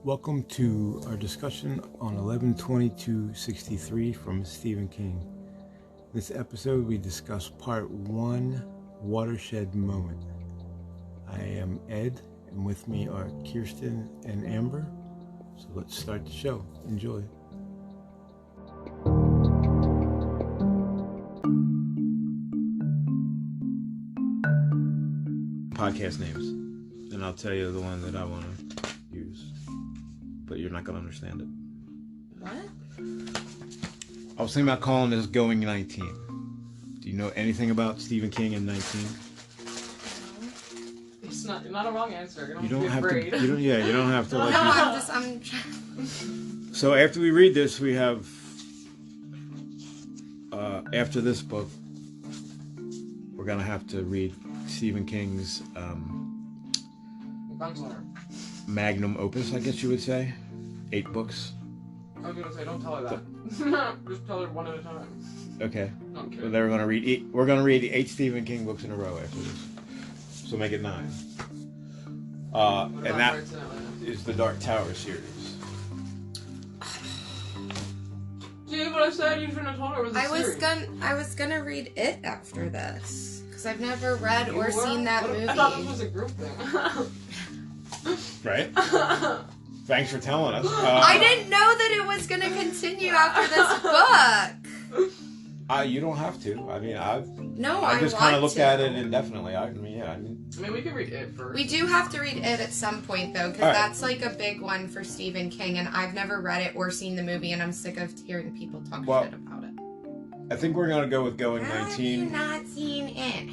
Welcome to our discussion on 11/22/63 from Stephen King. In this episode, we discuss Part 1, Watershed Moment. I am Ed, and with me are Kirsten and Amber. So let's start the show. Enjoy. Podcast names, and I'll tell you the one that I want to use, but you're not going to understand it. What? I was thinking about calling this Going 19. Do you know anything about Stephen King in 19? It's not a wrong answer. You don't have to be afraid. You don't have to. No, I'm So after we read this, we have after this book, we're gonna have to read Stephen King's magnum opus, I guess you would say. 8 books. I was gonna say, don't tell her that. Just tell her one at a time. Okay. No, I'm kidding. Well, then we're gonna read 8. We're gonna read 8 Stephen King books in a row after this. So make it 9. And that is the Dark Tower series. See what I said? You shouldn't have told her it was a series. I was gonna read it after this because I've never read or seen that movie. I thought this was a group thing. Right? Thanks for telling us. I didn't know that it was gonna continue after this book. You don't have to. I mean, I just kind of looked at it indefinitely. I mean, we can read it first. We do have to read it at some point, though, because that's like a big one for Stephen King, and I've never read it or seen the movie, and I'm sick of hearing people talk shit about it. I think we're going to go with Going 19. How have you not seen it?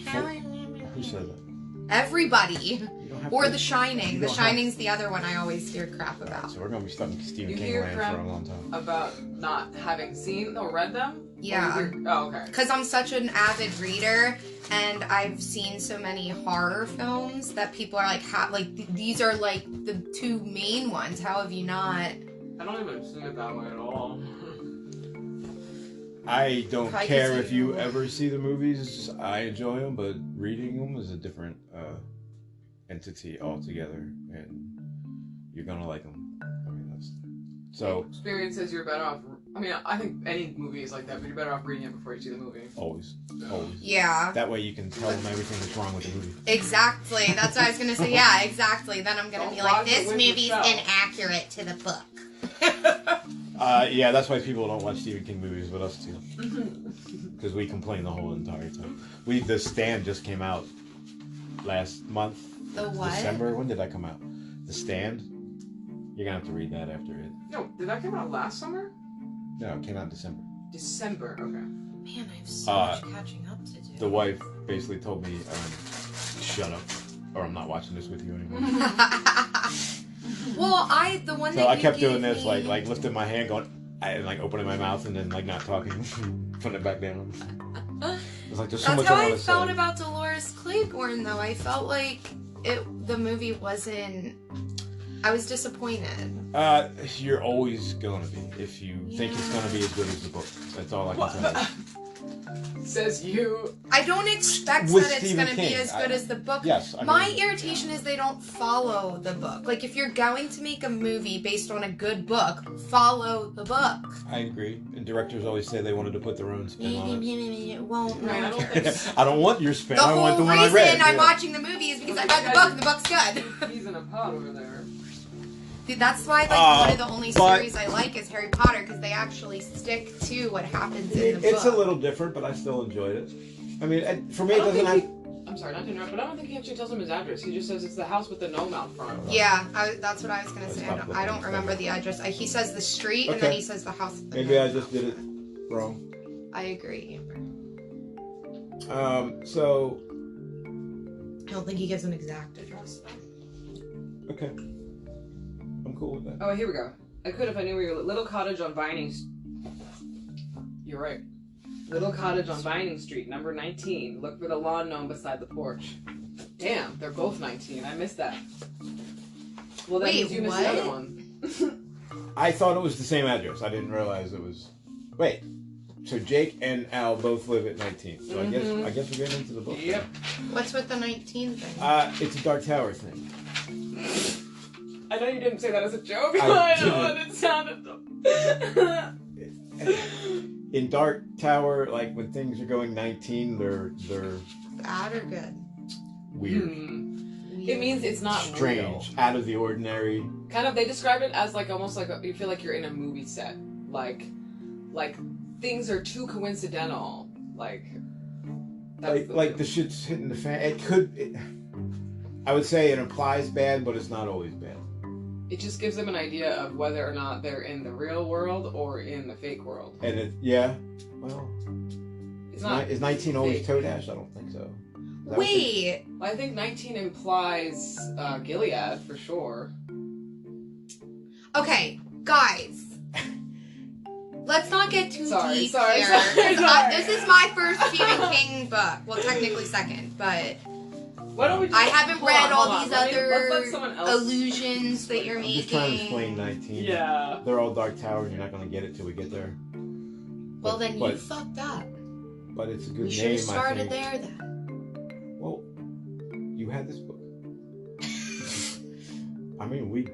Who said that? Everybody. Or to, The Shining. The Shining's the other one I always hear crap about. So we're going to be stuck in Stephen King land for a long time. About not having seen or read them? Yeah. Oh, okay. Because I'm such an avid reader, and I've seen so many horror films that people are like, these are like the 2 main ones. How have you not? I don't even see it that way at all. I don't care if you ever see the movies. I enjoy them, but reading them is a different entity altogether, and you're gonna like them. I mean, that's so. Experience says you're better off. I mean, I think any movie is like that, but you're better off reading it before you see the movie. Always. Yeah. That way you can tell them everything that's wrong with the movie. Exactly. That's what I was gonna say. Yeah, exactly. Then I'm gonna be like, this movie's inaccurate to the book. Yeah, that's why people don't watch Stephen King movies, but us too. Because we complain the whole entire time. The Stand just came out last month. The what? December. When did that come out? The Stand. You're gonna have to read that after it. No, did that come out last summer? No, it came out in December. December. Okay. Man, I have so much catching up to do. The wife basically told me, "Shut up, or I'm not watching this with you anymore." Well, So I kept doing this, like lifting my hand, going, and like opening my mouth, and then like not talking, putting it back down. It was like there's so much I want to say. That's how I felt about Dolores Claiborne, though. I felt like the movie wasn't. I was disappointed. You're always gonna be if you think it's gonna be as good as the book. That's all I can tell you. Says you. I don't expect With that it's Stephen going to be King. as good as the book. Yes. My irritation is they don't follow the book. Like, if you're going to make a movie based on a good book, follow the book. I agree. And directors always say they wanted to put their own spin on it. It won't. Right, I don't think so. I don't want your spin. The I want the whole one I read. reason I'm watching the movie is because I read the book and the book's good. He's in a pot over there. That's why, one of the only series I like is Harry Potter, because they actually stick to what happens in the book. It's a little different, but I still enjoyed it. I mean, for me, it doesn't have... I'm sorry, not to interrupt, but I don't think he actually tells him his address. He just says it's the house with the gnome out front. Yeah, that's what I was going to say. I don't remember the address. He says the street, and then he says the house with the Maybe I just did it wrong. I agree. So... I don't think he gives an exact address, though. Okay. I'm cool with that. Oh, here we go. I could if I knew where your little cottage on Vining... You're right. Little cottage on Vining Street, number 19. Look for the lawn gnome beside the porch. Damn, they're both 19. I missed that. Well, that means you missed the other one. I thought it was the same address. I didn't realize it was... Wait. So Jake and Al both live at 19. So I guess we're getting into the book. Yep. What's with the 19 thing? It's a Dark Tower thing. I know you didn't say that as a joke. I I know, and it sounded In Dark Tower, like when things are going 19, they're Bad or good? weird, It means it's not strange, real. out of the ordinary. Kind of, they described it as like almost like you feel like you're in a movie set. Like things are too coincidental. Like the shit's hitting the fan. I would say it implies bad, but it's not always bad. It just gives them an idea of whether or not they're in the real world or in the fake world. And well, It's not. Is 19 always fake. toe dash? I don't think so. Wait. Well, I think 19 implies Gilead for sure. Okay, guys. Let's not get too deep sorry, here. sorry. This is my first Stephen King book. Well, technically second, but Why don't we? I haven't read all these Let's other let someone else. illusions that you're I'm making. just trying to explain 19. Yeah. They're all Dark Towers. You're not going to get it till we get there. Well, then you but, fucked up. But it's a good We should name, have started I think. there then. Well, you had this book. I mean, we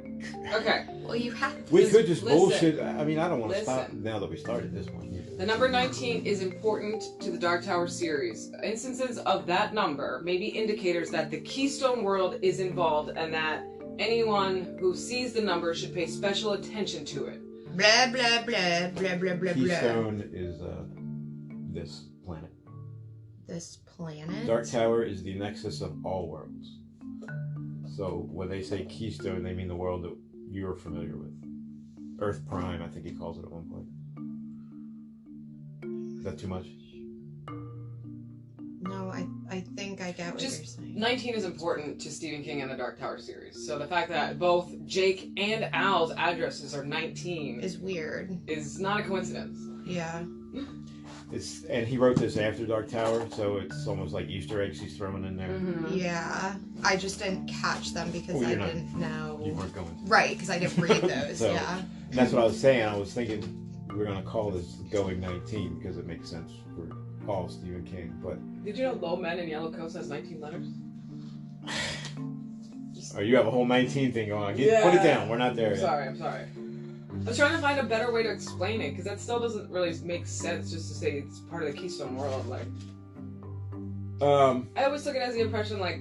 Okay. Well, you have. could just Listen. bullshit. I mean, I don't want to stop Listen. now that we started this one. The number 19 is important to the Dark Tower series. Instances of that number may be indicators that the Keystone World is involved and that anyone who sees the number should pay special attention to it. Blah blah blah blah blah blah blah. Keystone is this planet. This planet. Dark Tower is the nexus of all worlds. So when they say Keystone, they mean the world that you're familiar with. Earth Prime, I think he calls it at one point. Is that too much? No, I think I get what Just you're saying. 19 is important to Stephen King and the Dark Tower series. So the fact that both Jake and Al's addresses are 19 Is weird. is not a coincidence. Yeah. And he wrote this after Dark Tower, so it's almost like Easter eggs he's throwing in there. Mm-hmm. Yeah. I just didn't catch them because I didn't know. You weren't going to. Right, because I didn't read those. So- Yeah. And that's what I was saying. I was thinking we're going to call this Going 19 because it makes sense for all Stephen King. But Did you know Low Men in Yellow Coats has 19 letters? you have a whole 19 thing going on. Put it down. We're not there I'm yet. sorry, I'm sorry. I'm trying to find a better way to explain it, because that still doesn't really make sense just to say it's part of the Keystone World. Like, I always took it as the impression, like,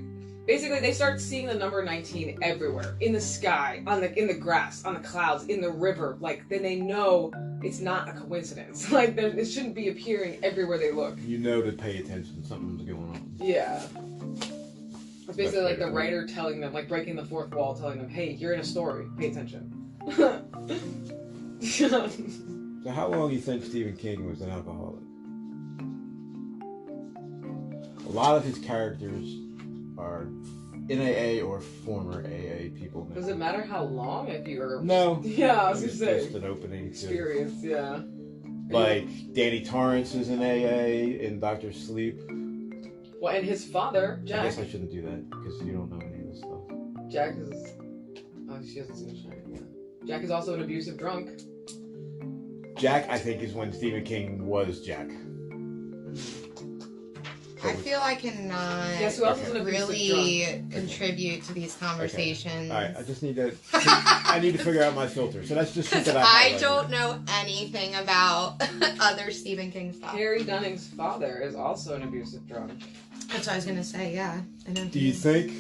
basically they start seeing the number 19 everywhere. In the sky, in the grass, on the clouds, in the river. Like, then they know it's not a coincidence. Like, it shouldn't be appearing everywhere they look. You know to pay attention. Something's going on. Yeah. It's basically like the That's writer telling them, like breaking the fourth wall, telling them, hey, you're in a story, pay attention. So how long do you think Stephen King was an alcoholic? A lot of his characters are in AA or former AA people. Does it matter how long if you're... No. Yeah, I was It's gonna say. just an opening. Experience, yeah. Like Danny Torrance is in AA in Dr. Sleep. Well, and his father, I Jack. guess I shouldn't do that because you don't know any of this stuff. Jack is... Oh, she hasn't seen the Shining yet. Jack is also an abusive drunk. Jack, I think, is when Stephen King was Jack. I feel I cannot Guess who else is an abusive really contribute to these conversations. All right, I just need to. I need to figure out my filter. So that's just shit Because that I highlighted. don't know anything about other Stephen King stuff. Harry Dunning's father is also an abusive drunk. That's what I was gonna say. Yeah, I know. Do you think?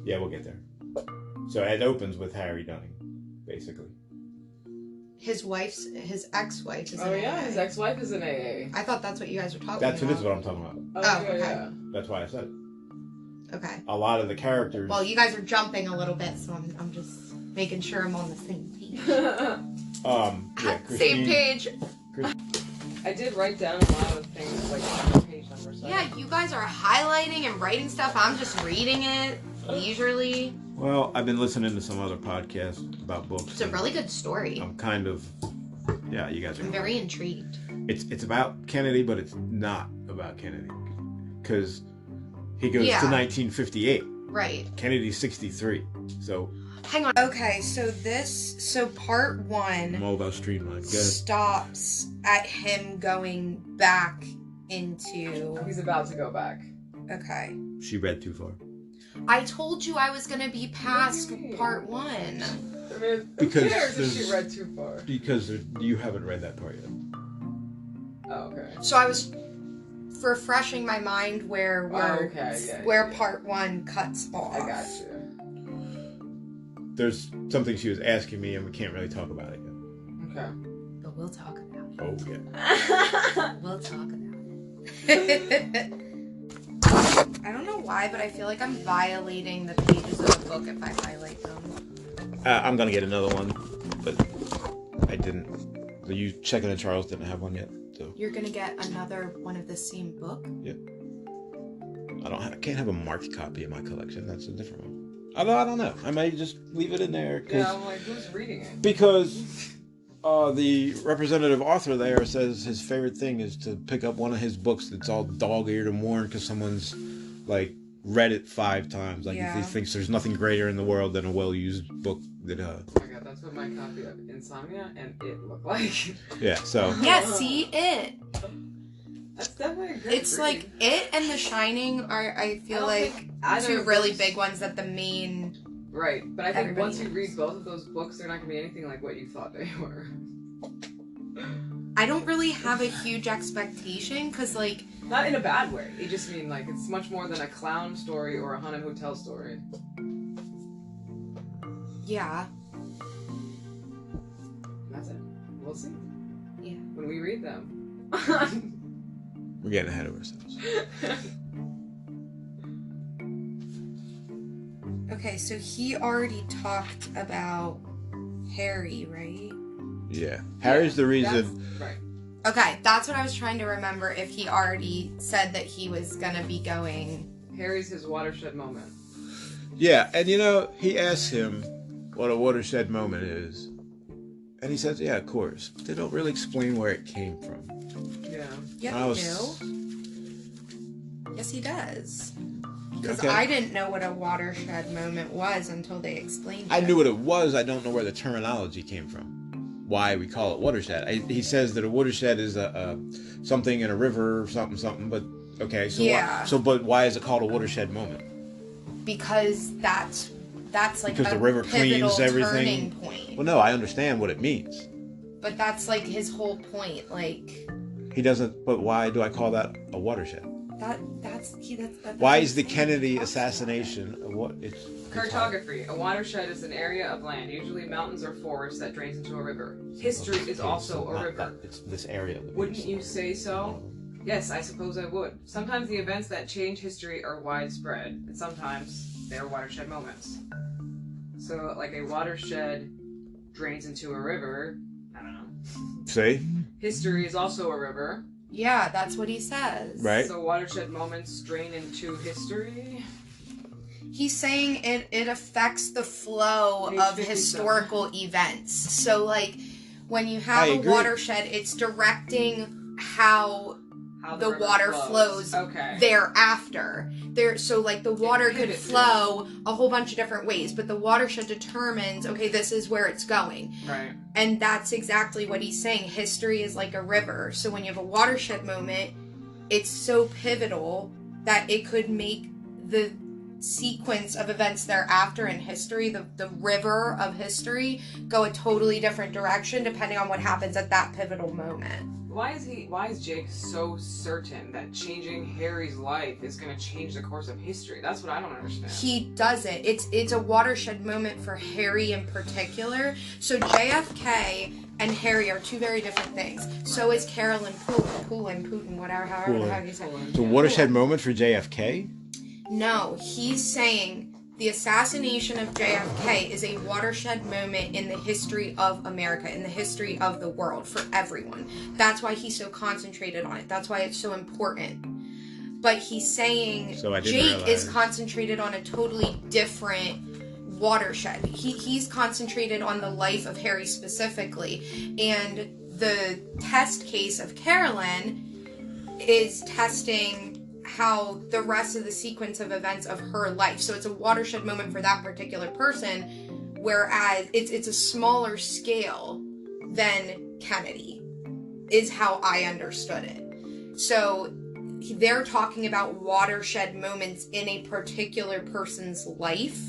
Yeah, we'll get there. So it opens with Harry Dunning, basically. his ex-wife is? Oh in yeah, AA. his ex-wife is an AA. I thought that's what you guys were talking That's about. what I'm talking about. Oh, Oh, yeah, okay. yeah. That's why I said it. Okay. A lot of the characters. Well, you guys are jumping a little bit, so I'm just making sure I'm on the same page. Yeah, Same page. I did write down a lot of things, like on page numbers. So Yeah, you guys are highlighting and writing stuff. I'm just reading it leisurely. Well, I've been listening to some other podcasts about books. It's a really good story. I'm kind of. Yeah, you guys are. I'm very intrigued. It's about Kennedy, but it's not about Kennedy because he goes Yeah. to 1958. Right. Kennedy's 63. So Hang on. Okay, so part I'm one all about streamline. Go ahead. stops at him going back into. he's about to go back. Okay. She read too far. I told you I was gonna be past part 1. I mean, who Because cares if she there's- read too far? Because you haven't read that part yet. Oh, okay. So I was refreshing my mind where part 1 cuts off. I got you. There's something she was asking me, and we can't really talk about it yet. Okay. But we'll talk about it. Oh, yeah. We'll talk about it. I don't know why, but I feel like I'm violating the pages of the book if I highlight them. I'm going to get another one, but I didn't. You checking and Charles didn't have one yet, so. You're gonna get another one of the same book? Yep. I can't have a marked copy in my collection. That's a different one. Although I don't know. I may just leave it in there. Yeah, I'm like, who's reading it? Because the representative author there says his favorite thing is to pick up one of his books that's all dog-eared and worn because someone's like read it 5 times. Like he thinks there's nothing greater in the world than a well-used book that. Oh my god, that's what my copy of Insomnia and It looked like. Yeah. So. Yeah. See it. That's definitely a good. It's read. like It and The Shining are. I feel like either 2 of really those- big ones that the main. Right, but I think Everybody once you knows. read both of those books, they're not gonna be anything like what you thought they were. I don't really have a huge expectation because like. Not in a bad way. You just mean like it's much more than a clown story or a haunted hotel story. Yeah. That's it. We'll see. Yeah. When we read them. We're getting ahead of ourselves. Okay, so he already talked about Harry, right? Yeah. Harry's the reason. Right. Okay, that's what I was trying to remember if he already said that he was gonna be going. Harry's his watershed moment. Yeah, and he asks him what a watershed moment is. And he says, yeah, of course. They don't really explain where it came from. Yeah. Yeah, he do. Yes, he does. Because Okay. I didn't know what a watershed moment was until they explained it. I knew what it was. I don't know where the terminology came from. Why we call it watershed. He says that a watershed is a something in a river or something. But okay, so Yeah. but why is it called a watershed moment? Because that's like Because a the river pivotal cleans everything. turning point. Well, no, I understand what it means. But that's like his whole point. Like He doesn't. But why do I call that a watershed? that's Why is the Kennedy assassination what it's Cartography. A watershed is an area of land, usually mountains or forests, that drains into a river. History is also a river. It's this area of the Wouldn't piece. you say so? Yes, I suppose I would. Sometimes the events that change history are widespread, and sometimes they're watershed moments. So, like a watershed drains into a river, I don't know. See? History is also a river. Yeah, that's what he says. Right. So watershed moments drain into history. He's saying it affects the flow Page of 57. historical events. So like when you have I a agree. watershed, it's directing how How the river water flows Okay. thereafter. So like the water could pivots. flow a whole bunch of different ways, but the watershed determines, okay, this is where it's going. Right. And that's exactly what he's saying. History is like a river. So when you have a watershed moment, it's so pivotal that it could make the sequence of events thereafter in history, the river of history, go a totally different direction depending on what happens at that pivotal moment. Why is Jake so certain that changing Harry's life is going to change the course of history? That's what I don't understand. He doesn't. It's a watershed moment for Harry in particular. So JFK and Harry are 2 very different things. So is Carolyn Putin, whatever, however the heck you say it. It's a watershed moment for JFK? No, he's saying the assassination of JFK is a watershed moment in the history of America, in the history of the world, for everyone. That's why he's so concentrated on it. That's why it's so important. But he's saying So I didn't Jake is realize. concentrated on a totally different watershed. He's concentrated on the life of Harry specifically. And the test case of Carolyn is testing how the rest of the sequence of events of her life. So it's a watershed moment for that particular person, whereas it's a smaller scale than Kennedy, is how I understood it. So they're talking about watershed moments in a particular person's life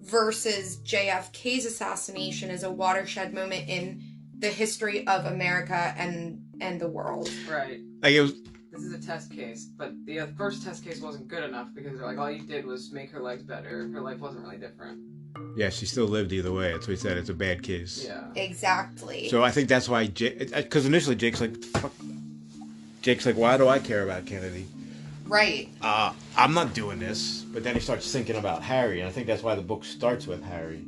versus JFK's assassination as a watershed moment in the history of America and the world. Right. Like it was. This is a test case, but the first test case wasn't good enough because they're like, all you did was make her legs better. Her life wasn't really different. Yeah, she still lived either way. That's what he said. It's a bad case. Yeah. Exactly. So I think that's why because initially Jake's like, fuck. Jake's like, why do I care about Kennedy? Right. I'm not doing this. But then he starts thinking about Harry, and I think that's why the book starts with Harry.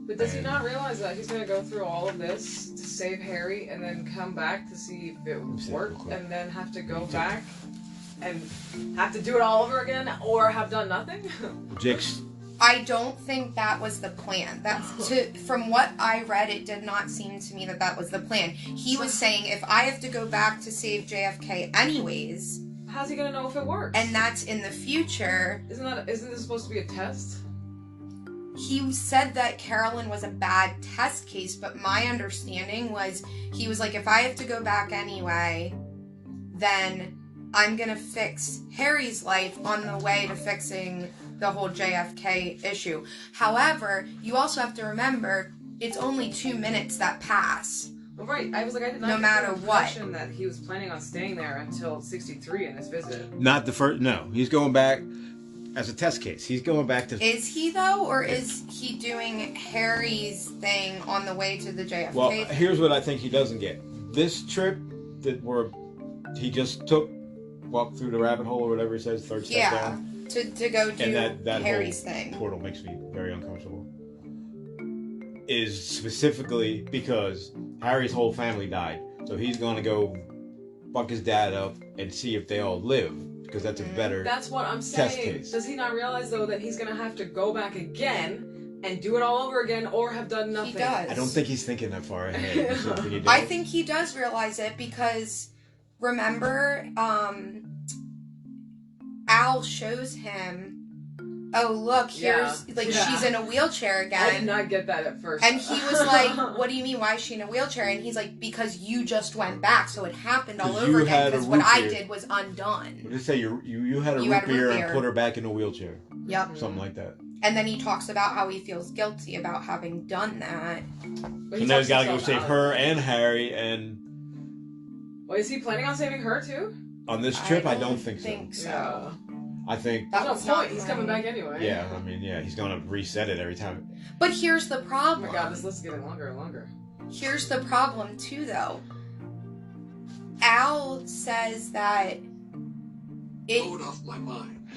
But does he not realize that he's going to go through all of this to save Harry and then come back to see if it worked and then have to go back and have to do it all over again or have done nothing? Jake's... I don't think that was the plan. From what I read, it did not seem to me that was the plan. He was saying, if I have to go back to save JFK anyways... How's he going to know if it works? And that's in the future. Isn't this supposed to be a test? He said that Carolyn was a bad test case, but my understanding was he was like, if I have to go back anyway, then I'm going to fix Harry's life on the way to fixing the whole JFK issue. However, you also have to remember, it's only 2 minutes that pass. Well, right. I was like, I did not no matter what. That he was planning on staying there until 63 in this visit. Not the first... No, he's going back... As a test case. He's going back to... Is he, though? Or is he doing Harry's thing on the way to the JFK Well, thing? here's what I think he doesn't get. This trip that he just walked through the rabbit hole or whatever he says, third step down. To go do and that Harry's whole thing. Portal makes me very uncomfortable. Is specifically because Harry's whole family died. So he's going to go fuck his dad up and see if they all live. Because that's a better That's what I'm test saying. case. Does he not realize, though, that he's going to have to go back again and do it all over again or have done nothing? He does. I don't think he's thinking that far ahead. I think he does realize it because, remember, Al shows him, oh, look, here's, she's in a wheelchair again. I did not get that at first. And he was like, what do you mean, why is she in a wheelchair? And he's like, because you just went back, so it happened all over again, because what I did was undone. Just say you had a root beer and put her back in a wheelchair. Yep. Something like that. And then he talks about how he feels guilty about having done that. So now he's got to go save her and Harry and... Well, is he planning on saving her, too? On this trip, I don't think so. Yeah. I think... There's no point. He's coming back anyway. Yeah, I mean, he's going to reset it every time. But here's the problem. Oh my god, this list is getting longer and longer. Here's the problem, too, though. Al says that Load off my mind.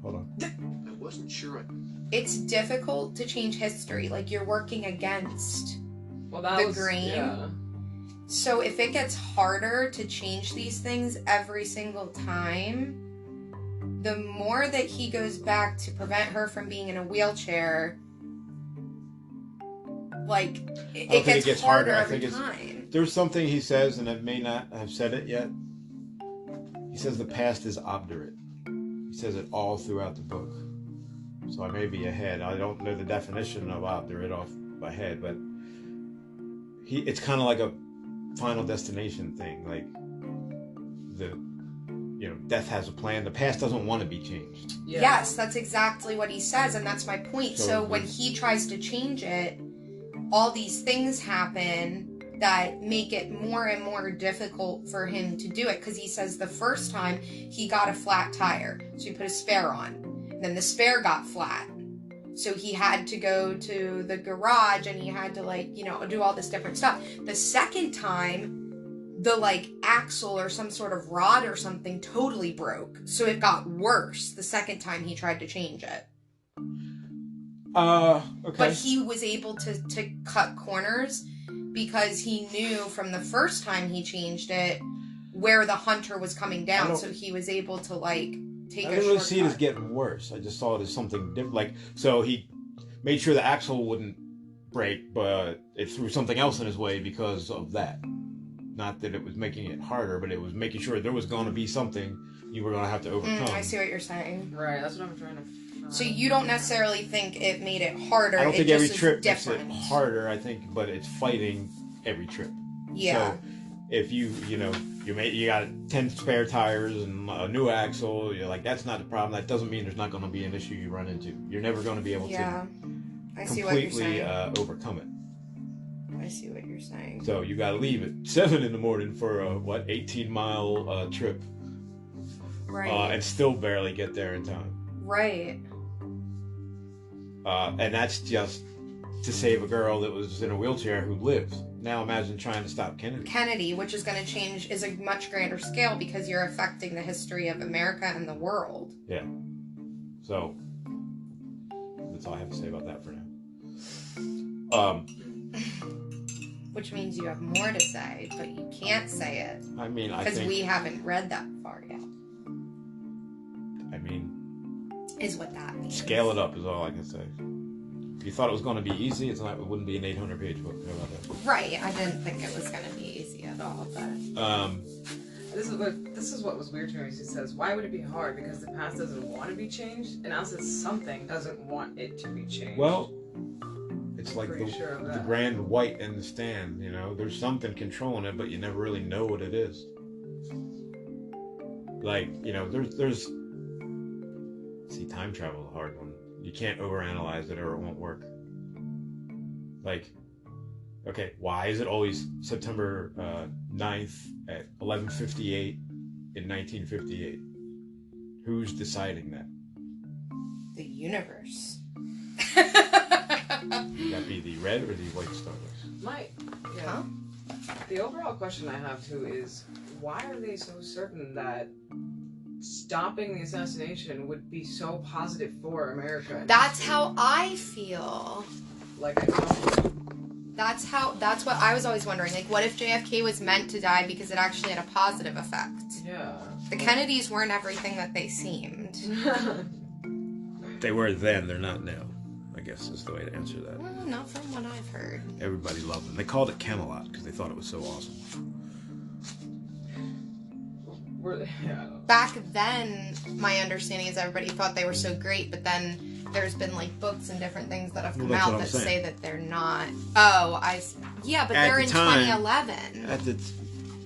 Hold on. I wasn't sure. It's difficult to change history. Like, you're working against the grain. Yeah. So if it gets harder to change these things every single time, the more that he goes back to prevent her from being in a wheelchair, like, it gets harder every time. There's something he says, and I may not have said it yet. He says the past is obdurate. He says it all throughout the book. So I may be ahead. I don't know the definition of obdurate off my head, but it's kind of like a Final Destination thing. Like, death has a plan. The past doesn't want to be changed. Yeah. Yes, that's exactly what he says, and that's my point. So when he tries to change it, all these things happen that make it more and more difficult for him to do it, because he says the first time he got a flat tire, so he put a spare on. And then the spare got flat, so he had to go to the garage and he had to do all this different stuff. The second time, the axle or some sort of rod or something totally broke, so it got worse the second time he tried to change it. Okay. But he was able to cut corners because he knew from the first time he changed it where the hunter was coming down, so he was able to take a shortcut. I didn't really see it as getting worse. I just saw it as something different. So he made sure the axle wouldn't break, but it threw something else in his way because of that. Not that it was making it harder, but it was making sure there was going to be something you were going to have to overcome. I see what you're saying. Right, that's what I'm trying to find. So you don't necessarily think it made it harder. I don't think it every just trip is different. makes it harder, I think, but it's fighting every trip. Yeah. So if you got 10 spare tires and a new axle, you're like, that's not the problem. That doesn't mean there's not going to be an issue you run into. You're never going to be able Yeah. to I see what you're completely saying. overcome it. I see what you're saying. So you got to leave at 7 in the morning for a 18-mile trip, Right. and still barely get there in time. Right. And that's just to save a girl that was in a wheelchair who lived. Now imagine trying to stop Kennedy. Kennedy, which is going to change, is a much grander scale because you're affecting the history of America and the world. Yeah. So that's all I have to say about that for now. Which means you have more to say, but you can't say it I mean, I because think. we haven't read that far yet. I mean, Is what that means. scale it up is all I can say. If you thought it was going to be easy, it's not. It wouldn't be an 800-page book. How about that? Right. I didn't think it was going to be easy at all, but This is what was weird to me. He says, "Why would it be hard? Because the past doesn't want to be changed." And now says something doesn't want it to be changed. Well, it's like Pretty sure of the that. grand white in the stand. You know, there's something controlling it, but you never really know what it is. Like, you know, there's. See, time travel is a hard one. You can't overanalyze it or it won't work. Like, okay, why is it always September 9th at 11:58 in 1958? Who's deciding that? the universe. Would that be the red or the white stars? Huh? The overall question I have too is, why are they so certain that stopping the assassination would be so positive for America? That's how I feel. Like, I don't. That's what I was always wondering. Like, what if JFK was meant to die because it actually had a positive effect? Yeah. The Kennedys weren't everything that they seemed. They were then, they're not now. I guess is the way to answer that. Well, not from what I've heard. Everybody loved them. They called it Camelot because they thought it was so awesome. Back then, my understanding is everybody thought they were so great, but then there's been like books and different things that have come Well, that's out what I'm that saying. say that they're not. Oh, yeah, but At they're the in time- 2011.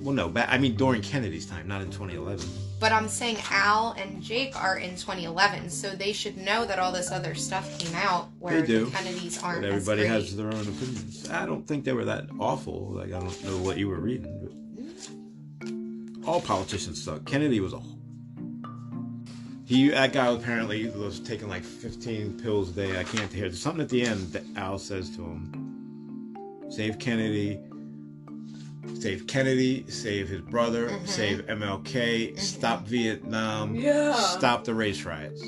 Well, no, I mean during Kennedy's time, not in 2011. But I'm saying Al and Jake are in 2011, so they should know that all this other stuff came out where They do. the Kennedys aren't But everybody as great. has their own opinions. I don't think they were that awful. Like, I don't know what you were reading. But all politicians suck. Kennedy was that guy apparently was taking like 15 pills a day. I can't hear. There's something at the end that Al says to him. Save Kennedy, save his brother, save MLK, stop Vietnam, Yeah. stop the race riots.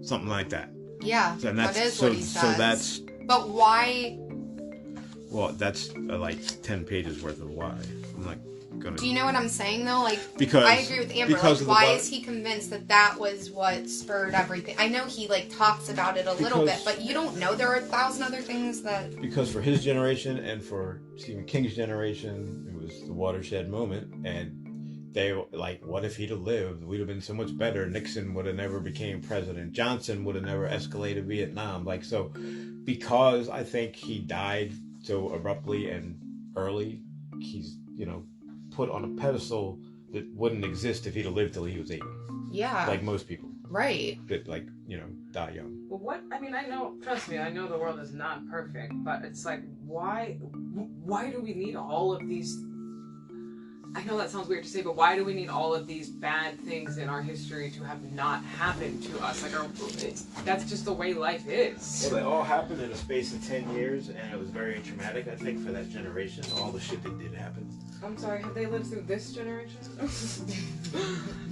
Something like that. Yeah, So, and that is what he says. So that's, But why? well, that's like 10 pages worth of why. I'm like gonna. Do you know what I'm saying though? Like, Because I agree with Amber. because of Like, the why bu- is he convinced that that was what spurred everything? I know he like talks about it a little bit, Because- but you don't know there are 1,000 other things that. Because for his generation and for Stephen King's generation, it was the Watershed Moment, and they like, what if he'd have lived? We'd have been so much better. Nixon would have never became president. Johnson would have never escalated Vietnam. Like, so, because I think he died so abruptly and early, he's put on a pedestal that wouldn't exist if he'd have lived till he was 80, Yeah. like most people Right. that die young. Well, I mean, trust me, I know the world is not perfect, but it's like, why do we need all of these? I know that sounds weird to say, but why do we need all of these bad things in our history to have not happened to us? Like, that's just the way life is. Well, they all happened in a space of 10 years, and it was very traumatic, I think, for that generation. All the shit that did happen. I'm sorry, have they lived through this generation?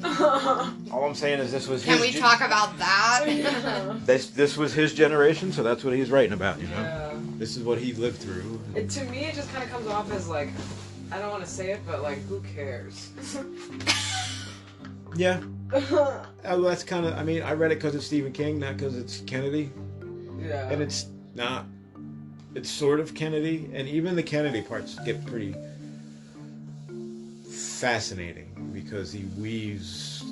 All I'm saying is this was Can we talk about that? Yeah. This was his generation, so that's what he's writing about, Yeah. This is what he lived through. To me, it just kind of comes off as like, I don't want to say it, but like, who cares? Yeah. That's kind of, I mean, I read it because it's Stephen King, not because it's Kennedy. Yeah. And it's not, it's sort of Kennedy, and even the Kennedy parts get pretty fascinating because he weaves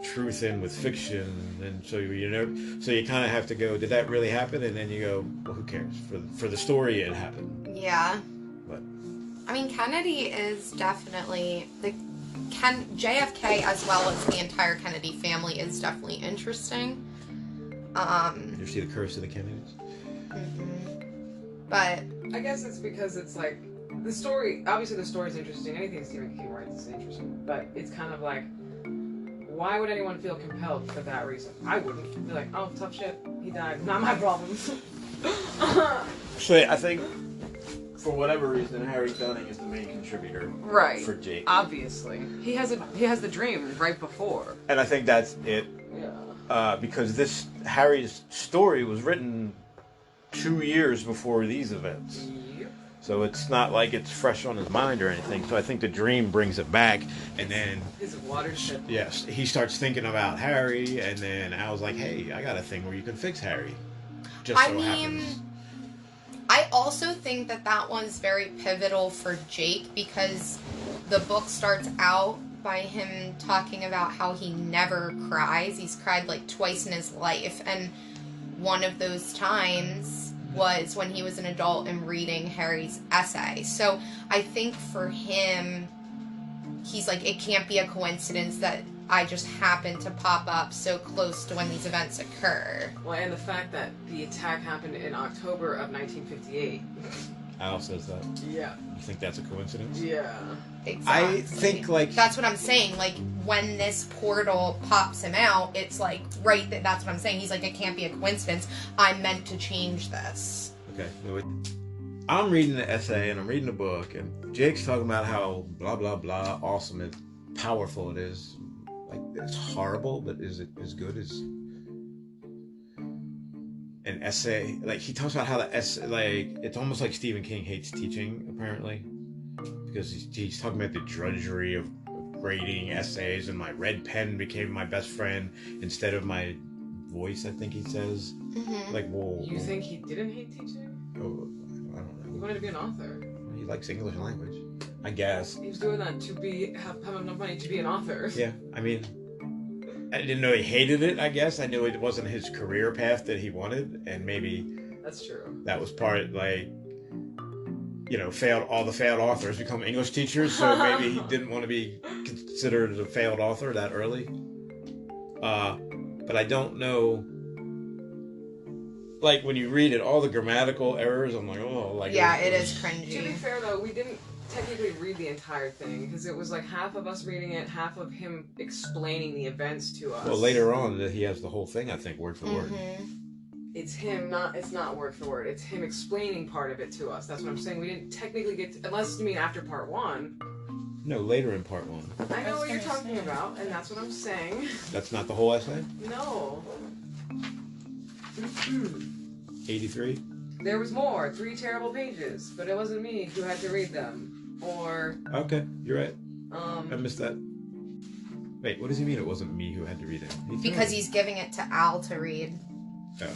truth in with fiction, and so you kind of have to go, did that really happen? And then you go, well, who cares? For the story, it happened. Yeah. But I mean, Kennedy is definitely JFK as well as the entire Kennedy family is definitely interesting. Did you see the Curse of the Kennedys? But I guess it's because it's like the story. Obviously, the story's interesting. Anything Stephen King writes is interesting, but it's kind of like, why would anyone feel compelled for that reason? I wouldn't. Be like, oh, tough shit. He died. Not my problem. So I think, for whatever reason, Harry Dunning is the main contributor, Right. for Jake. Obviously, he has the dream right before. And I think that's it. Yeah. Because this Harry's story was written 2 years before these events. Yep. So it's not like it's fresh on his mind or anything. So I think the dream brings it back, and then His watershed. yes, he starts thinking about Harry, and then Al's like, "Hey, I got a thing where you can fix Harry." Just I so mean, happens. I also think that was very pivotal for Jake because the book starts out by him talking about how he never cries. He's cried like twice in his life, and one of those times was when he was an adult and reading Harry's essay. So I think for him, he's like, it can't be a coincidence that I just happened to pop up so close to when these events occur. Well, and the fact that the attack happened in October of 1958. Al says that. Yeah. You think that's a coincidence? Yeah. Exactly. I think, like... That's what I'm saying. Like, when this portal pops him out, it's like, right, that's what I'm saying. He's like, it can't be a coincidence. I meant to change this. Okay. I'm reading the essay, and I'm reading the book, and Jake's talking about how blah, blah, blah, awesome and powerful it is. Like, it's horrible, but is it as good as an essay? Like, he talks about how the essay, like, it's almost like Stephen King hates teaching, apparently. Because he's talking about the drudgery of grading essays, and my red pen became my best friend instead of my voice, I think he says. Mm-hmm. Like, whoa. You think he didn't hate teaching? Oh, I don't He know. wanted to be an author. He likes English language, I guess. He was doing that to have enough money to be an author. Yeah, I mean, I didn't know he hated it, I guess. I knew it wasn't his career path that he wanted, and maybe That's true. that was part, like, you know, all the failed authors become English teachers, so maybe he didn't want to be considered a failed author that early. But I don't know. Like, when you read it, all the grammatical errors, I'm like, oh, like... Yeah, it is To be cringy. fair, though, we didn't technically read the entire thing, because it was like half of us reading it, half of him explaining the events to us. Well, later on, he has the whole thing, I think, word for word. Mm-hmm. It's him, it's not word for word. It's him explaining part of it to us. That's what I'm saying. We didn't technically get to, unless you mean after part one. No, later in part one. I know what you're talking about, and that's what I'm saying. That's not the whole essay? No. 83? There was more. 3 terrible pages, but it wasn't me who had to read them. Or, Okay, you're right. I missed that. Wait, what does he mean it wasn't me who had to read it? Because he's giving it to Al to read. Oh.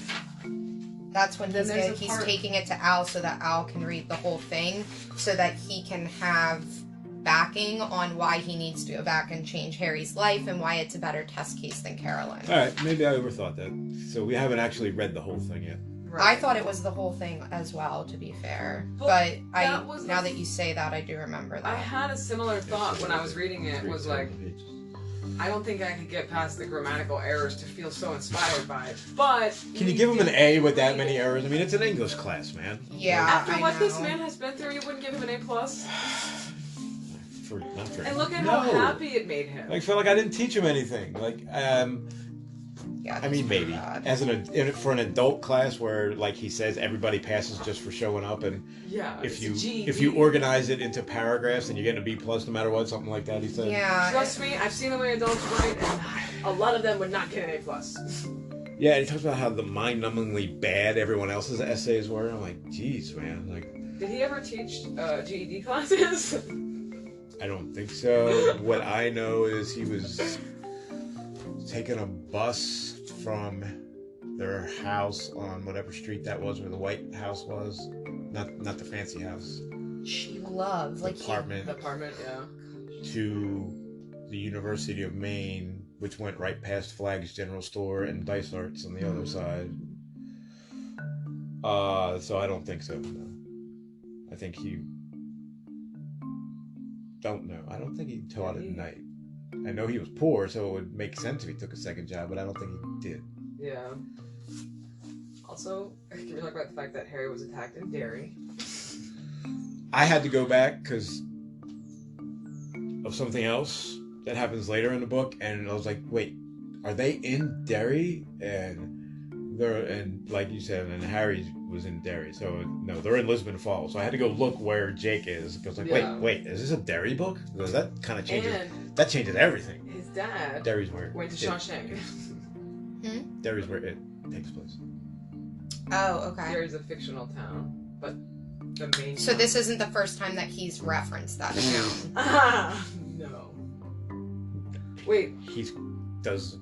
That's when Then there's a he's part- taking it to Al so that Al can read the whole thing, so that he can have backing on why he needs to go back and change Harry's life and why it's a better test case than Carolyn. Alright, maybe I overthought that. So we haven't actually read the whole thing yet. I thought it was the whole thing as well, to be fair. But But that was now the- that you say that, I do remember I that. had a similar thought when I was reading it. Was like, I don't think I could get past the grammatical errors to feel so inspired by it. But Can you give him an A with that many errors? I mean, it's an English class, man. Yeah, After I what know. this man has been through, you wouldn't give him an A+. Not for And look at how No. happy it made him. I feel like I didn't teach him anything. Like, Yeah, I mean, that's maybe bad. as for an adult class where, like he says, everybody passes just for showing up, and Yeah. if it's a GED. you organize it into paragraphs, and you get a B+ no matter what, something like that. He said. Yeah. Trust me, I've seen the way adults write, and a lot of them would not get an A+. Yeah, and he talks about how the mind-numbingly bad everyone else's essays were. I'm like, geez, man. Like, Did he ever teach GED classes? I don't think so. What I know is he was taking a bus from their house on whatever street that was, where the White House was. Not the fancy house. She loves, like, Apartment. The apartment, yeah. To the University of Maine, which went right past Flagg's General Store and Dice Arts on the other side. So I don't think so. No. I think don't know. I don't think he taught at night. I know he was poor, so it would make sense if he took a second job, but I don't think he did. Yeah. Also, can we talk about the fact that Harry was attacked in Derry? I had to go back because of something else that happens later in the book, and I was like, wait, are they in Derry? And like you said, and Harry was in Derry, so no, they're in Lisbon Falls. So I had to go look where Jake is, because like, wait, is this a Derry book? Because that kind of changes. That changes everything. His dad Derry's where went to Shawshank. Derry's where it takes place. Oh, okay. Derry's a fictional town, but the main. So this isn't the first time that he's referenced that town. No. Wait. He does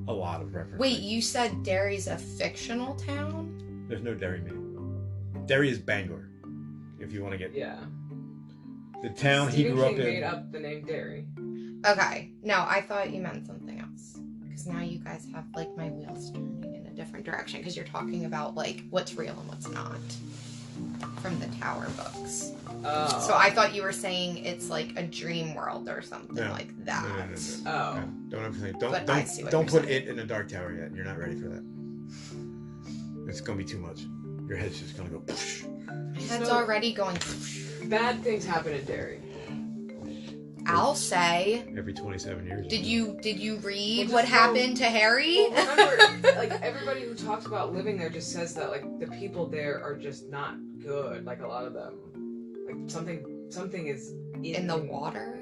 a lot of references. Wait, you said Derry's a fictional town? There's no Derry name. Derry is Bangor. If you want to get the town he grew up in. Made up the name Derry. Okay. No, I thought you meant something else. Because now you guys have like my wheels turning in a different direction. Because you're talking about like what's real and what's not from the Tower books. Oh. So I thought you were saying it's like a dream world or something like that. No. Oh. Don't ever think. But Don't put it in a Dark Tower yet. You're not ready for that. It's gonna be too much. Your head's just gonna go. Poosh. My head's already going. Bad things happen in Derry. I'll say. Every 27 years. Did you read what happened to Harry? Well, remember, like everybody who talks about living there just says that like the people there are just not good. Like a lot of them, like something is in the water.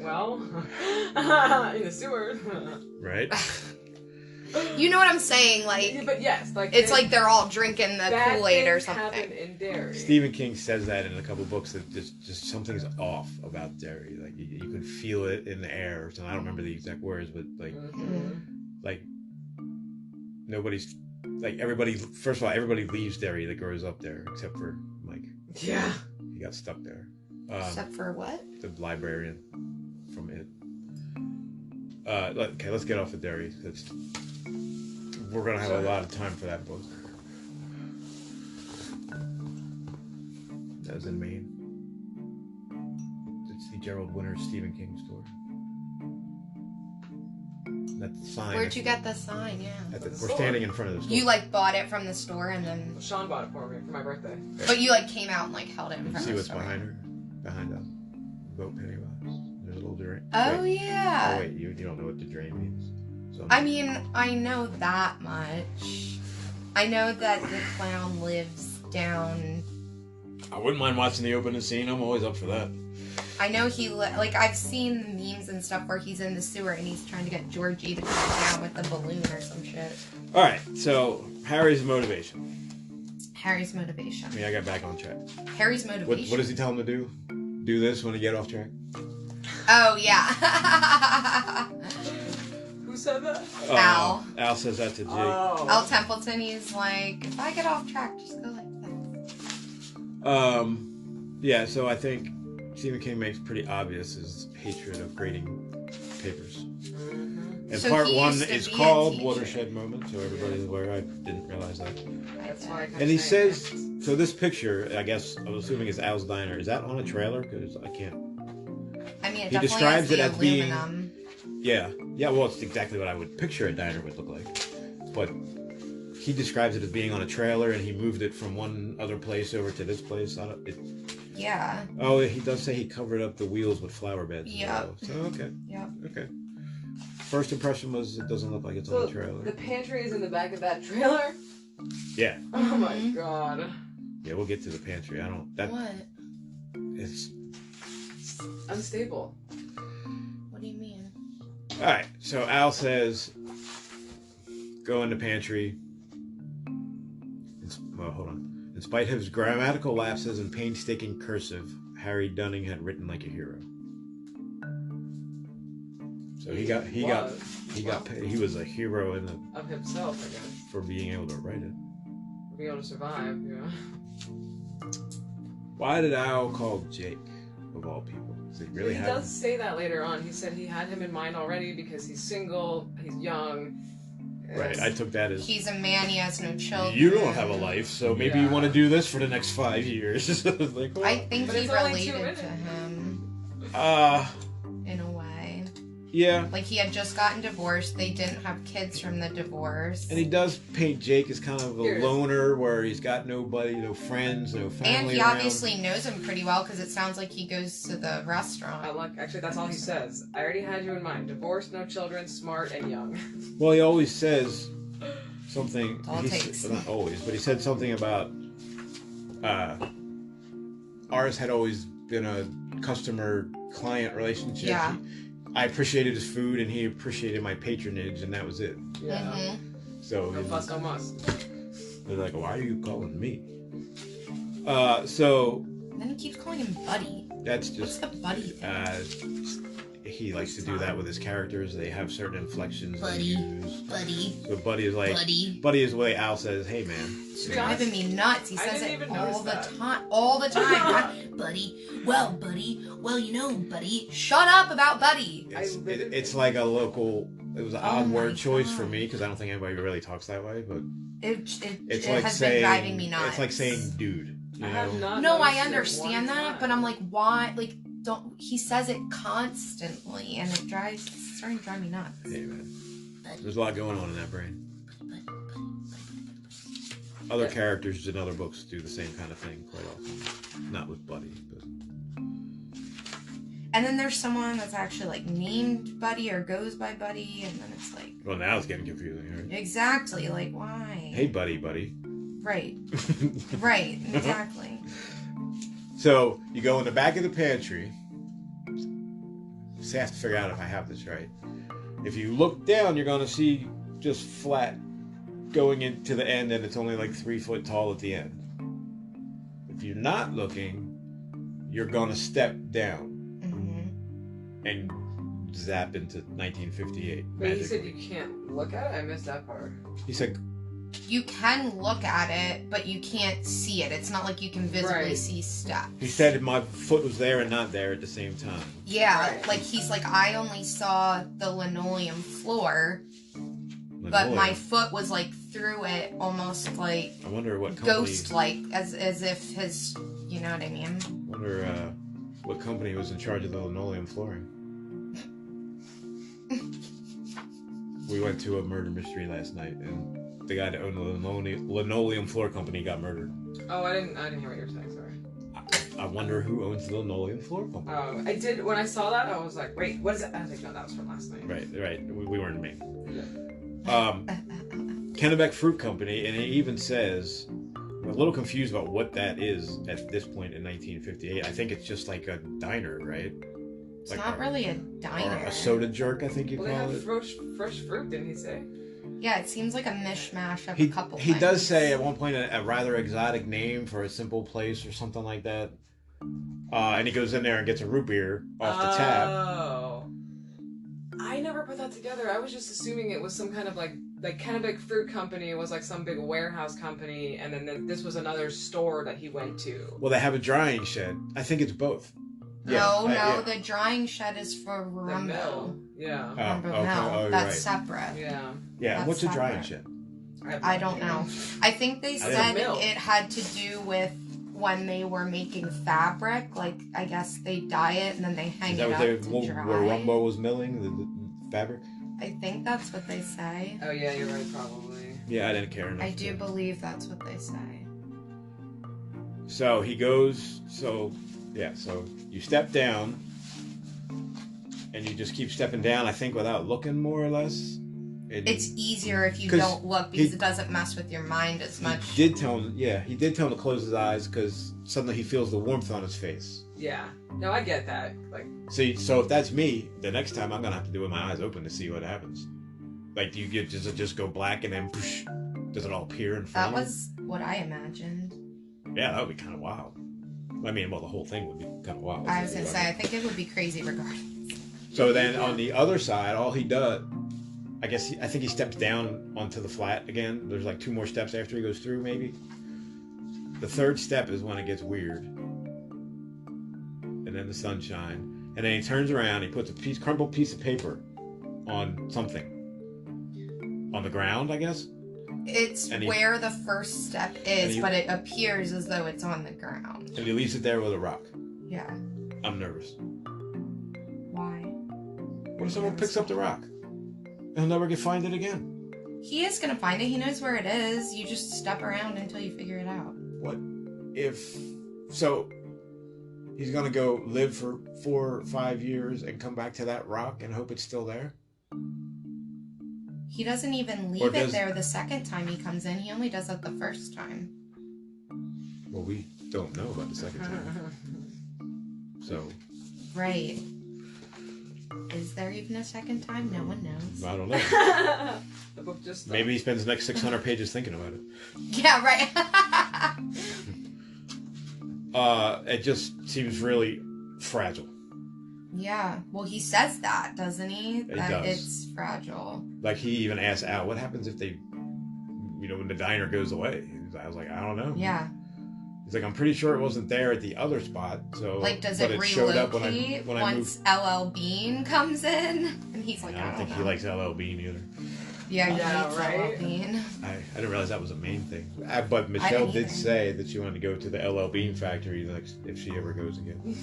Well, in the sewer. Right. You know what I'm saying? Like, yeah, but yes, like it's like they're all drinking the Kool-Aid or something. Happen in Derry. Stephen King says that in a couple books that just something's off about Derry. Like you can feel it in the air. Or something. I don't remember the exact words, but like nobody's like everybody. First of all, everybody leaves Derry that grows up there, except for Mike. Yeah, he got stuck there. Except for what? The librarian from it. Okay, let's get off of Derry. We're gonna have a lot of time for that book. That was in Maine. It's the Gerald Winter Stephen King store. That's the sign. Where'd you get the sign? Yeah. We're standing in front of the store. You like bought it from the store and then. Well, Sean bought it for me for my birthday. But you like came out and like held it in front of the store. See what's behind her? Behind us. Vote Pennywise. There's a little drain. Oh yeah. Oh wait, you don't know what the drain means. So. I mean, I know that much. I know that the clown lives down. I wouldn't mind watching the opening scene. I'm always up for that. I know like I've seen the memes and stuff where he's in the sewer and he's trying to get Georgie to come down with the balloon or some shit. All right, so Harry's motivation. Harry's motivation. I mean, I got back on track. Harry's motivation. What does he tell him to do? Do this when he get off track? Oh yeah. Who said that? Al. Al says that to Jake. Oh. Al Templeton. He's like, if I get off track, just go like that. Yeah. So I think Stephen King makes pretty obvious his hatred of grading papers. Mm-hmm. And So part he one used to is be a called teacher. Watershed Moment, so everybody's aware. I didn't realize that. That's why. I kept And he saying says, so this picture, I guess, I'm assuming is Al's Diner. Is that on a trailer? Because I can't. I mean, it He definitely describes has it the as being- aluminum. Yeah. Well, it's exactly what I would picture a diner would look like. But he describes it as being on a trailer, and he moved it from one other place over to this place. Yeah. Oh, he does say he covered up the wheels with flower beds. Yeah. So, okay. Yeah. Okay. First impression was it doesn't look like it's on a trailer. The pantry is in the back of that trailer. Yeah. Oh my god. Yeah, we'll get to the pantry. What? It's Unstable. What do you mean? all right. So Al says, go in the pantry. Well, hold on. In spite of his grammatical lapses and painstaking cursive, Harry Dunning had written like a hero. So he was a hero Of himself, I guess. for being able to write it. Be able to survive, yeah. Why did Al call Jake, of all people? Does he really He have does say that later on. He said he had him in mind already because he's single, he's young. Right, I took that as He's a man. He has no children. you don't have a life, so maybe you want to do this for the next 5 years. Like, well, I think But he it's only 2 related minutes. to him. in a way. Yeah. Like, he had just gotten divorced. They didn't have kids from the divorce. And he does paint Jake as kind of a Here's- loner, where he's got nobody, no friends, no family And he around. obviously knows him pretty well because it sounds like he goes to the restaurant. Actually, that's all he says. I already had you in mind. Divorced, no children, smart, and young. Well, he always says something. All it takes. Not always, but he said something about ours had always been a customer-client relationship. Yeah. I appreciated his food, and he appreciated my patronage, and that was it. Yeah. Mm-hmm. So No fuss, no muss. they're like, "Why are you calling me?" So And then he keeps calling him Buddy. that's What's just the Buddy thing? he likes to do that with his characters. They have certain inflections Buddy. they use. Buddy. So Buddy is like Buddy. Buddy is the way Al says, "Hey man." It's driving me nuts. He I says didn't it even notice all the that. time. All the time. Buddy. Well, Buddy. Well, you know, Buddy. Shut up about Buddy. It's like a local. It was an Oh odd my word choice for God. me because I don't think anybody really talks that way. But It it's it like has saying been driving me nuts. it's like saying "dude." You I know? have not No, I noticed it understand one that, time. but I'm like, why? Like, don't. He says it constantly, and it's starting to drive me nuts. Hey man, there's a lot going on in that brain. Other characters in other books do the same kind of thing quite often. Not with Buddy, but And then there's someone that's actually like named Buddy or goes by Buddy, and then it's like, well, now it's getting confusing, right? exactly, like why? Hey, buddy. Right, right, exactly. So you go in the back of the pantry. So I have to figure out if I have this right. If you look down, you're going to see just flat going into the end, and it's only like 3 foot tall at the end. If you're not looking, you're going to step down hmm and zap into 1958. But you said magically. you can't look at it? I missed that part. He said, You can look at it, but you can't see it. It's not like you can visibly Right. see steps. he said my foot was there and not there at the same time. Yeah, Right. like he's like, I only saw the linoleum floor, but my foot was like through it, almost like I wonder what company. ghost-like, as if his, you know what I mean? Wonder what company was in charge of the linoleum flooring. We went to a murder mystery last night, and the guy that owned the linoleum floor company got murdered. Oh, I didn't hear what you were saying, sorry. I wonder who owns the linoleum floor company. Oh, I did, when I saw that, I was like, wait, what is that? I was like, no, that was from last night. Right. We weren't in Maine. Yeah. Kennebec Fruit Company, and it even says, I'm a little confused about what that is at this point in 1958. I think it's just like a diner, right? It's Like not really a diner. Or a soda jerk, I think you Well, they call have it. fresh fruit, didn't he say? Yeah, it seems like a mishmash of He, a couple he things. does say at one point a rather exotic name for a simple place or something like that. And he goes in there and gets a root beer off the tab. Oh. I never put that together. I was just assuming it was some kind of like Kennebec Fruit Company was like some big warehouse company, and then this was another store that he went to. Well, they have a drying shed. I think it's both. No, Yeah. the drying shed is for The Rumbo. mill. Yeah. Oh, Rumbo okay. Mill. Oh, you're That's right. separate. Yeah. Yeah, That's what's a drying separate. shed? I don't know. I think they didn't said know. it had to do with when they were making fabric. Like, I guess they dye it and then they hang Is it that up what to they, dry. where Rumbo was milling the fabric? I think that's what they say. Oh yeah, you're right, probably. Yeah, I didn't care enough. I do believe that's what they say. So he goes. So you step down, and you just keep stepping down. I think without looking, more or less. And It's easier if you 'Cause don't look because he- it doesn't mess with your mind as much. He did tell him. Yeah, he did tell him to close his eyes because suddenly he feels the warmth on his face. Yeah. No, I get that. Like, So if that's me, the next time I'm gonna have to do it with my eyes open to see what happens. Like, do you get does it just go black and then poosh, does it all appear in That front of was what I imagined. you? Yeah, that would be kind of wild. I mean, well, the whole thing would be kind of wild. I was gonna say, I think it would be crazy regardless. So then on the other side, all he does, I think he steps down onto the flat again. There's like 2 more steps after he goes through, maybe. The third step is when it gets weird. And then the sunshine. And then he turns around, he puts a crumpled piece of paper on something. On the ground, I guess? It's And he- where the first step and is, he- but it appears as though it's on the ground. And he leaves it there with a rock. Yeah. I'm nervous. Or someone picks up the rock. And he'll never find it again. He is gonna find it. He knows where it is. You just step around until you figure it out. What if... So, he's gonna go live for 4 or 5 years and come back to that rock and hope it's still there? He doesn't even leave it there the second time he comes in. He only does it the first time. Well, we don't know about the second time. So... Right. Is there even a second time? No one knows. I don't know. The book just stopped. Maybe he spends the next 600 pages thinking about it. Yeah, right. It just seems really fragile. Yeah. Well, he says that, doesn't he? That does. it's fragile. Like, he even asks Al, what happens if they, when the diner goes away? I was like, I don't know. Yeah. He's like, I'm pretty sure it wasn't there at the other spot. So, Like, does but it showed up relocate when I once LL Bean comes in? And he's like, I don't think he likes LL Bean either. Yeah, he Yeah, hates right? LL Bean. I didn't realize that was a main thing. But Michelle didn't did either. say that she wanted to go to the LL Bean factory if she ever goes again.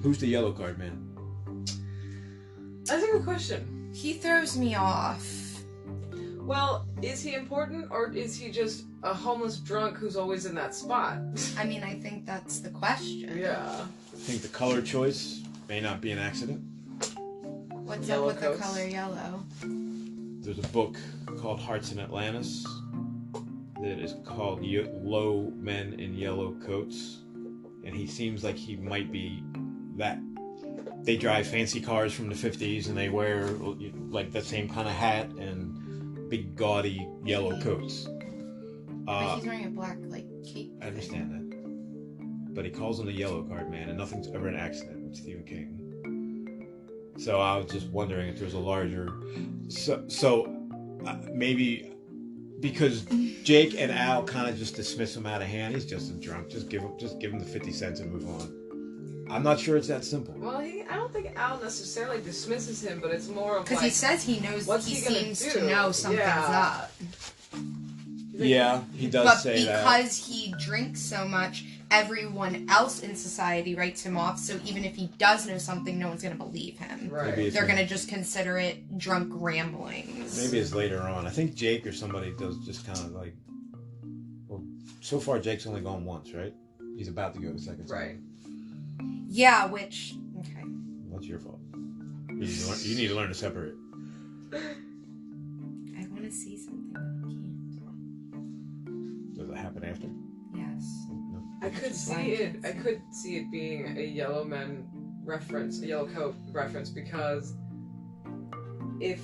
Who's the yellow card man? That's a good question. He throws me off. Well, is he important, or is he just a homeless drunk who's always in that spot? I mean, I think that's the question. Yeah. I think the color choice may not be an accident. What's Yellow up with coats. the color yellow? There's a book called Hearts in Atlantis that is called Low Men in Yellow Coats. And he seems like he might be that. They drive fancy cars from the 50s and they wear like the same kind of hat and big gaudy yellow coats. But he's wearing a black, cape. I understand that. But he calls him the yellow card man, and nothing's ever an accident with Stephen King. So I was just wondering if there's a larger... maybe because Jake and Al kind of just dismiss him out of hand. He's just a drunk. Just give him the 50 cents and move on. I'm not sure it's that simple. Well, I don't think Al necessarily dismisses him, but it's more of Because he says he knows, what's he he gonna seems do? to know something's Yeah. up. Yeah, he does But say that. because he drinks so much, everyone else in society writes him off, so even if he does know something, no one's going to believe him. Right. Maybe it's They're going to just consider it drunk ramblings. Maybe it's later on. I think Jake or somebody does just kind of like... Well, so far Jake's only gone once, right? He's about to go the second time. Right. Yeah, which... Okay. That's your fault. You need to learn to separate. I want to see something, but I can't. Does it happen after? Yes. No. I could see it. I could see it being a yellow men reference, a yellow coat reference, because if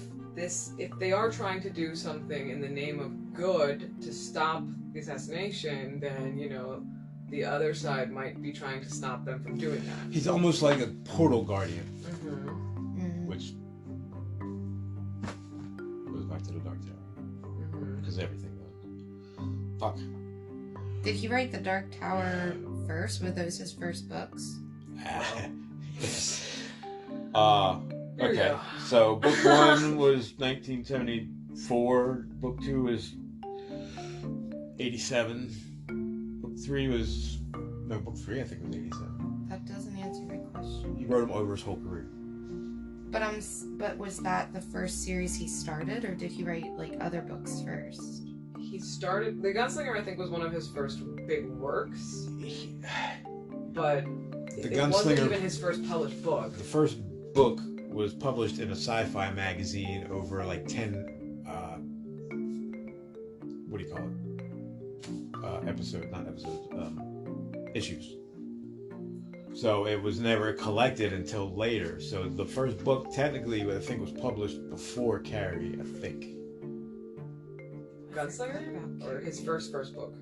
they are trying to do something in the name of good to stop the assassination, then the other side might be trying to stop them from doing that. He's almost like a portal guardian, Mm. which goes back to the Dark Tower. Because everything does. Fuck. Did he write The Dark Tower first? Were those his first books? Here we Okay. go. So book 1 was 1974. Book 2 was 87. Book 3 was... No, book 3 I think was 87. That doesn't answer my question. He wrote them over his whole career. But was that the first series he started, or did he write other books first? He started The Gunslinger. I think was one of his first big works, but The it wasn't Gunslinger... even his first published book. The first book was published in a sci-fi magazine over 10 what do you call it? Issues. So it was never collected until later. So the first book technically I think was published before Carrie, I think. Gunslinger, or his first book,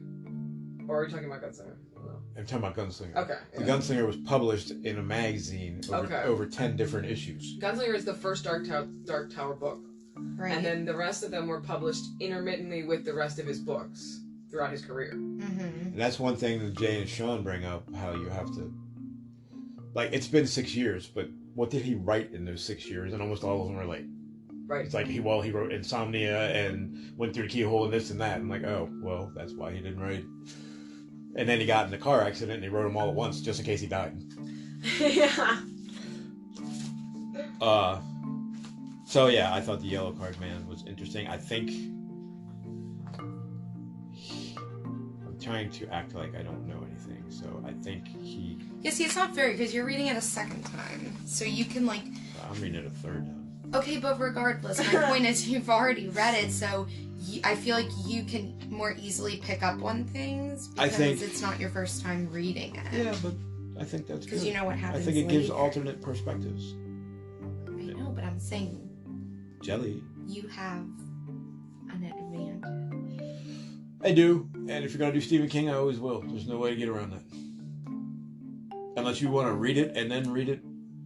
or are you talking about Gunslinger? No. I'm talking about Gunslinger. Okay. The Gunslinger was published in a magazine over 10 different issues. Gunslinger is the first Dark Tower book, Right. and then the rest of them were published intermittently with the rest of his books throughout his career. Mm-hmm. And that's one thing that Jay and Sean bring up, how you have to... it's been 6 years, but what did he write in those 6 years? And almost all of them are Right. it's he wrote Insomnia and went through the keyhole and this and that. I'm like, oh, well, that's why he didn't write. And then he got in a car accident and he wrote them all at once just in case he died. Yeah. So yeah, I thought the yellow card man was interesting. I think I'm trying to act like I don't know anything, so I think he. Yeah, see, it's not fair because you're reading it a second time, so you can like. I'm reading it a third time. Okay, but regardless, my point is you've already read it, so I feel like you can more easily pick up on things because it's not your first time reading it. Yeah, but I think that's because good. you know what happens. I think it gives later. alternate perspectives. I know, but I'm saying. Jelly. You have an advantage. I do, and if you're gonna do Stephen King, I always will. There's no way to get around that. Unless you want to read it and then read it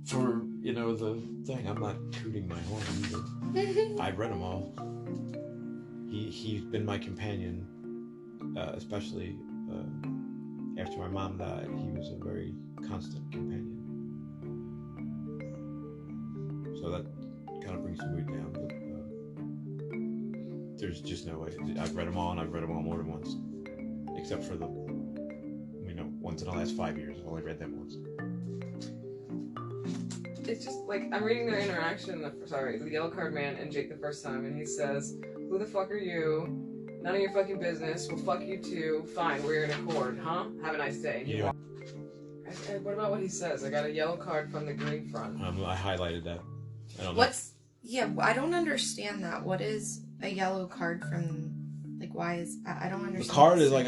for, the thing. I'm not tooting my horn either. I've read them all. He's been my companion, especially after my mom died. He was a very constant companion. So that kind of brings the mood down, but there's just no way. I've read them all, and I've read them all more than once, except for the ones in the last 5 years. I've only read them once. It's just like I'm reading their interaction. The yellow card man and Jake the first time, and he says, "Who the fuck are you? None of your fucking business. Well, fuck you too. Fine, we're in accord, huh? Have a nice day." And what about what he says? I got a yellow card from the green front. I highlighted that. I don't know. Yeah, I don't understand that. What is a yellow card from? Like, why is I don't understand. The card is like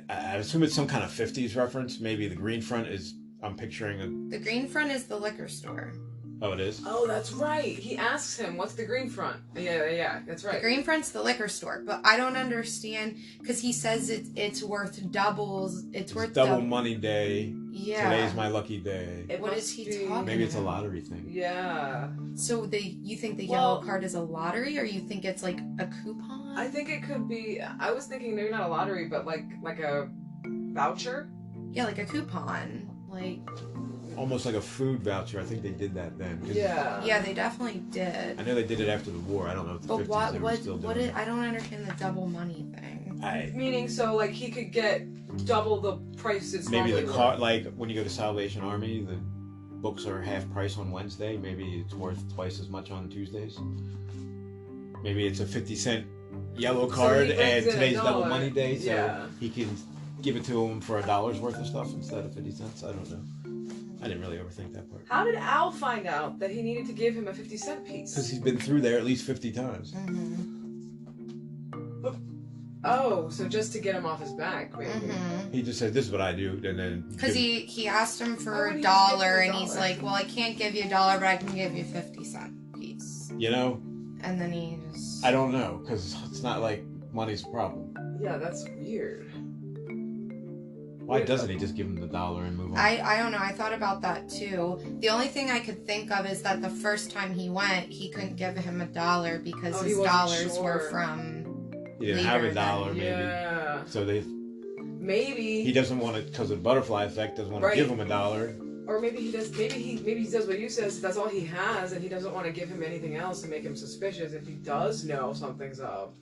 I assume it's some kind of 50s reference. Maybe the green front is. I'm picturing The green front is the liquor store. Oh, it is? Oh, that's right. He asks him, "What's the green front?" Yeah, that's right. The green front's the liquor store, but I don't understand because he says it's worth doubles. It's worth double money day. Yeah. Today's my lucky day. What is he talking about? Maybe it's a lottery thing. Yeah. So you think the yellow card is a lottery, or you think it's like a coupon? I think it could be. I was thinking maybe not a lottery, but like a voucher. Yeah, like a coupon. Like almost like a food voucher. I think they did that then. Yeah, they definitely did. I know they did it after the war. I don't know if the 50s they were still doing it. I don't understand the double money thing. Meaning, so like he could get double the prices. Maybe the car, like when you go to Salvation Army, the books are half price on Wednesday. Maybe it's worth twice as much on Tuesdays. Maybe it's a 50-cent yellow card, and today's double money day, so he can give it to him for $1 worth of stuff instead of 50 cents. I don't know. I didn't really overthink that part. How did Al find out that he needed to give him a 50-cent piece? Because he's been through there at least 50 times. Mm-hmm. Oh, so just to get him off his back, maybe. Mm-hmm. He just said, "This is what I do," and then because he asked him for $1, and he's like, "Well, I can't give you $1, but I can give you a 50-cent piece." And then he just. I don't know, because it's not like money's a problem. Yeah, that's weird. Why doesn't he just give him the $1 and move on? I don't know. I thought about that too. The only thing I could think of is that the first time he went, he couldn't give him $1 because his dollars were from. He didn't have $1, maybe. Yeah. So maybe he doesn't want to, because of the butterfly effect, doesn't want to give him $1. Or maybe he does. Maybe he does what you says. That's all he has, and he doesn't want to give him anything else to make him suspicious. If he does know something's up,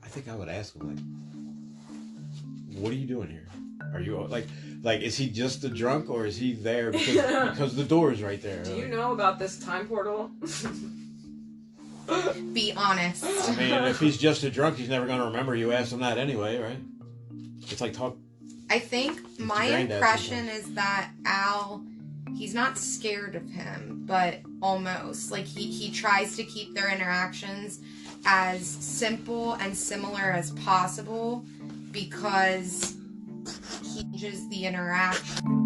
I think I would ask him, like, "What are you doing here? Are you like is he just a drunk, or is he there because the door is right there?" Do you know about this time portal? Be honest. I mean, if he's just a drunk, he's never going to remember you asked him that anyway, right? It's like talk. I think my impression is that Al, he's not scared of him, but almost. Like, he tries to keep their interactions as simple and similar as possible because he changes the interaction.